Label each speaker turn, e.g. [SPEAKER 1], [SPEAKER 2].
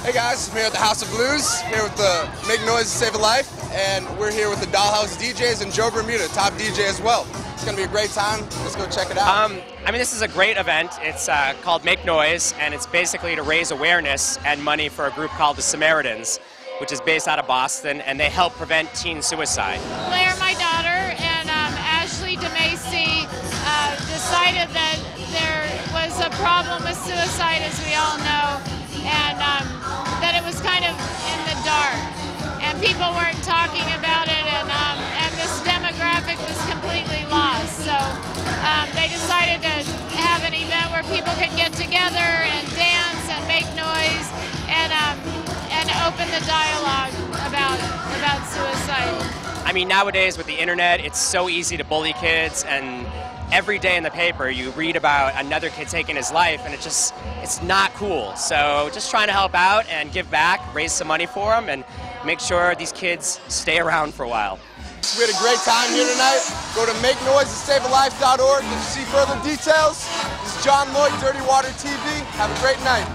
[SPEAKER 1] Hey guys, I'm here at the House of Blues, here with the Make Noise to Save a Life, and we're here with the Dollhouse DJs and Joe Bermuda, top DJ as well. It's going to be a great time. Let's go check it out.
[SPEAKER 2] I mean, this is a great event. It's called Make Noise, and it's basically to raise awareness and money for a group called the Samaritans, which is based out of Boston, and they help prevent teen suicide.
[SPEAKER 3] Claire, my daughter, and Ashley DeMacy decided that there was a problem with suicide, as we all know, and that it was kind of in the dark, and people weren't talking about it, and this demographic was completely lost. So they decided to have an event where people could get together and dance and make noise and open the dialogue about suicide.
[SPEAKER 2] I mean, nowadays with the internet, it's so easy to bully kids, and every day in the paper you read about another kid taking his life, and it's not cool. So just trying to help out and give back, raise some money for them, and make sure these kids stay around for a while.
[SPEAKER 1] We had a great time here tonight. Go to MakeNoiseToSaveALife.org to see further details. This is John Lloyd, Dirty Water TV. Have a great night.